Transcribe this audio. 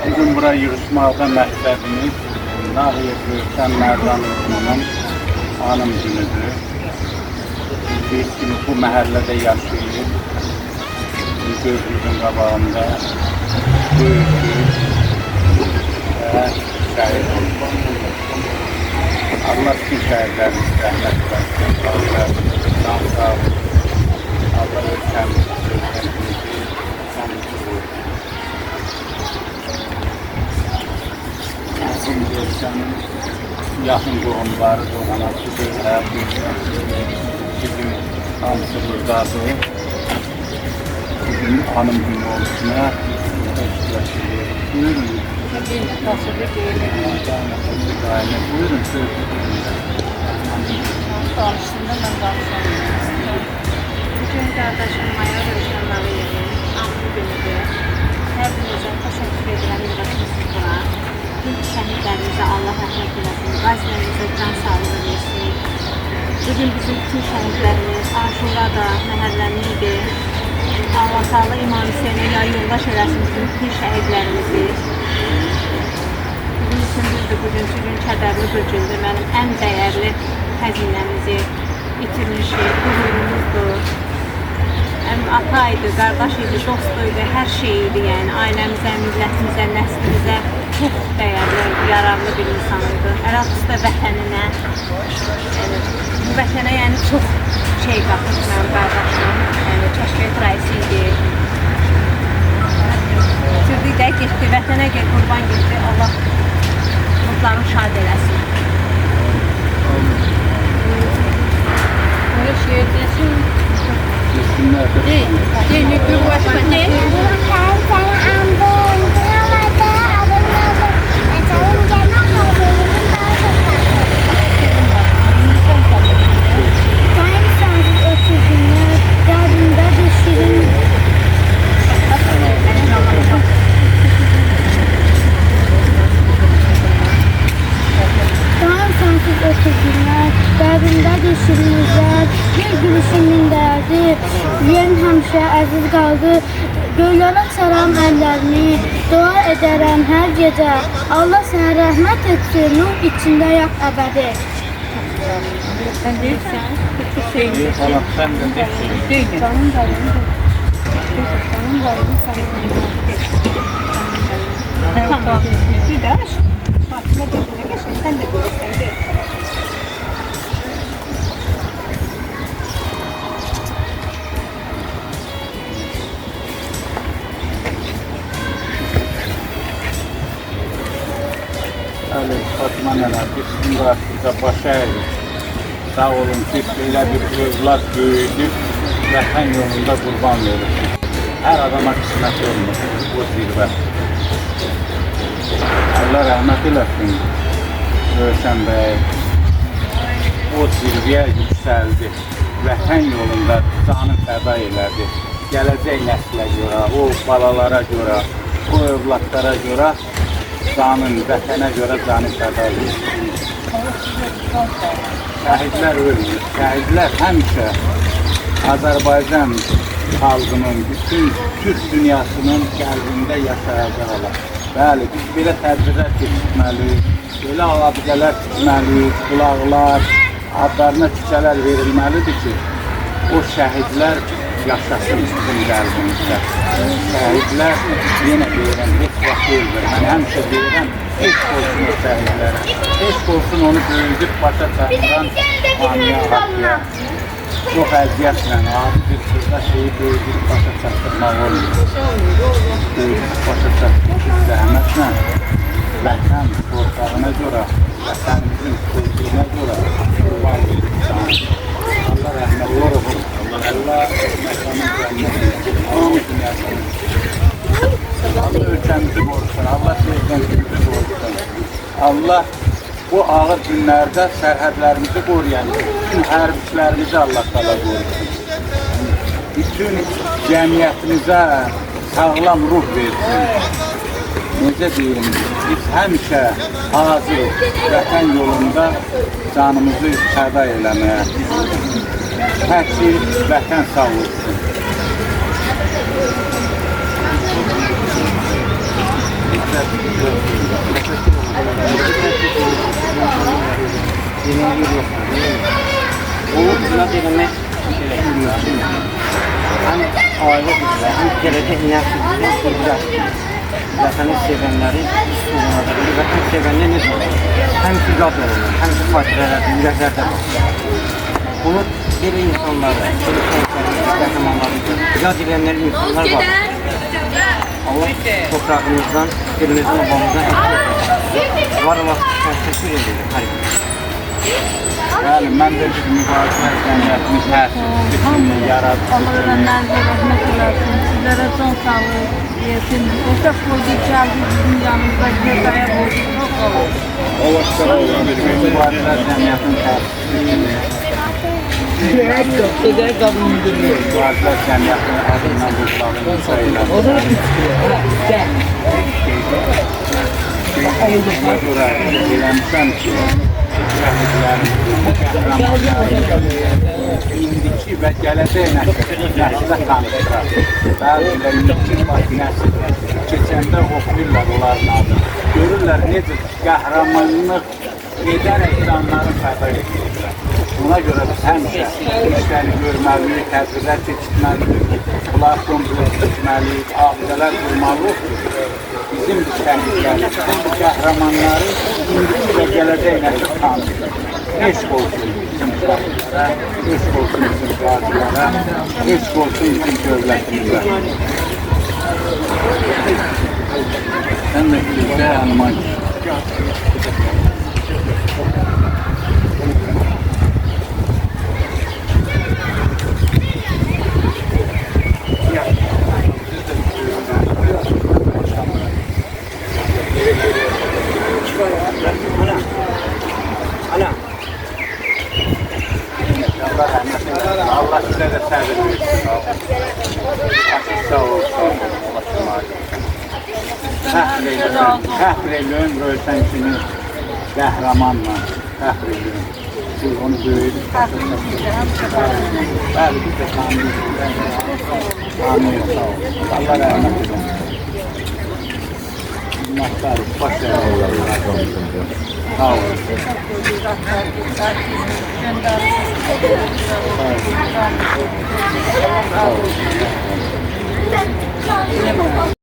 Bugün buraya yürütməkdə məqsədimiz Nahiyə Göyçən Mərdanlıqmanın anım günüdür. Biz kimi bu məhəllədə yaşayıb, gözümüzün qabağında böyükdür və şəhid oldu. Allah bütün şəhidlərimiz rəhmət versin. Allah can sağ olun. Allah ölkəmizi, bizim Göyçənin yaxın qohumları, anasıdır, bizim hamısı buradadır. Bugün hanım günü oluşuna eşitləş ediyoruz. Buyurun. Buyurun, söz Danıştığında ben danışamıyorum. Bugün kardeşim Maya Rövşən Nağıyevin anlı günüdür. Hər birinizə təşəkkür edirəm yığışmışsınız buna. Tüm şəhidlərimizə Allah rəhmət eləsin, qazilərimizə can sağlığı versin. Bugün bizim bütün şəhidlərimiz, Aşurada, məhəlləmizdir. Allah Teala İmam Hüseyin'e ya yoldaş eləsin bütün şəhidlərimizi. Bizim üçün düzdür, bugünkü gün kədərli bir gündür. Mənim ən dəyərli xəzinəmizi itirmişik, qürurumuzdur. Ataydı, qardaşıydı, dostuydu, hər şeyiydi, yəni ailəmizə, millətimizə, nəslimizə çox dəyərli, yararlı bir insan idi. Ərəbisdə vətəninə, yəni, bu vətənə yəni çox şey qatıb mənim qardaşım, yəni kəşfiyyat rəisi idi. Sürdük də getdi, vətənə get, qurban getdi, Allah mutlarını şad eləsin. Böyle şey etsin. Değil, bir başka ne? Dərindadır şirinizlər, bir gülüşümün dərdi, yerin həmişə əziz qaldı. Göylərə saram əllərini, dua edərəm hər gecə. Allah sənə rəhmət etsin, nur içində yat əbədi. Sen değilsen, çok şey İyi falan, sen de değilsin. değildin. Canım canım. Canım canım. Tamam. Bir daha Fatıma gözüne geçin. Sen de görürsen de. Öyle Fatıma nene, biz şimdi size baş eğdik. Sağ olun ki böyle bir evlat büyüdük, vətən yolunda qurban verirsiniz. Her adama kısmet olmuş bu zirvə. Allah rəhmət eləsin Rövşən bəy. O zirvəyə yüksəldi. Vətən yolunda canı fəda elədi. Gələcək nəslə görə, o balalara görə, o övladlara görə canın, vətənə görə canı fəda edir. Şəhidlər ölmür. Şəhidlər həmişə Azərbaycan xalqının, bütün Türk dünyasının qəlbində yaşayacaqlar. Bəli, biz belə tədbirlər keçirməliyik, belə abidələr tikməliyik, qulaqlar, adlarına küçələr verilməlidir ki, o şəhidlər yaşasın bizim qəlbimizdə. Şəhidlər, yenə deyirəm, heç vaxt ölmür. Mən həmişə deyirəm, heç olsun o şəhidlərə, heç olsun onu böyüdüb başa çatdıran aniyə, haqiyə. Çox əziyyətlə, adi bir sırda şeyi böyüdüb başa çatdırmaq olmuyor. Böyüdüb başa çatdırmaq zəhmətlə, vətən torpağına görə, vətənimizin kültürünə görə qurban verir. Allah rəhmətli olsun. Allah məkanın cənnətini, hamı dünyasını. Allah ölkəmizi qorusun, Allah sevgimizi qorusun. Allah bu ağır günlərdə sərhədlərimizi qoruyan bütün hərbiçilərimizi Allah təala qorusun. Bütün cəmiyyətimizə sağlam ruh versin. Necə deyim, biz həmişə hazır vətən yolunda canımızı fəda eləməyə. Tək ki, vətən sağ olsun. Yemeği yoktur. Onu biraz eləmək gerekir. Hem aile bizler, hem gelecek nesilden ibret. Vatanı sevenleri üstünlüğüne, vatan sevenler ne olur? Hem ki yad olunur, hem ki fatirelerde, yüreklerde olur. Bunu böyle insanları, böyle şehitleri, kahramanları, yad edenler insanlar var. Allah toprağımızdan, dilimizden, babamızdan var Allah teşekkür edilir. Bəli, mən də bir mübarizə cəmiyyətini təsir yaradıcı. Allah ölenlerine rahmet eylesin. Sizlere son sağlık versin. Ortak koyduk geldi bizim yanımızda gözaya oldu. Çok olur. Mübarizə cəmiyyətini Eder kadın müdürlüğü. mübarizə cəmiyyətini adından qurtarın sayılar. O da gel. Buna görə eləmişəm ki, indiki və gələcək nəslə tanışdırar. Bəziləri indiki nəsil keçəndə oxuyurlar onların adını. Görürlər necə qəhrəmanlıq edərək canlarını fəda edirlər. Buna görə biz həmişə işləri görməliyik, tədbirlər keçirməliyik, bunlar kontrol etməliyik, abidələr qurmalıyıq. Bizim təhlükəli, bu qəhrəmanları indiki və gələcək nəsil tanışdır. Eşq olsun bizim uşaqlara, eşq olsun bizim qazilərə, eşq olsun bizim dövlətimizə. Sən də güzdə hanıma Allah sizə də səbir versin. Sağ ol, sağ ol. Fəxr eləyən ölsən kimi qəhrəmanla fəxr eləyən. Siz onu böyüdük. Bəli, biz də tanıyırıq. Amin, sağ ol. Allah rəhmət edin. Minnətdarıq, baş sağ ol. Sağ ol.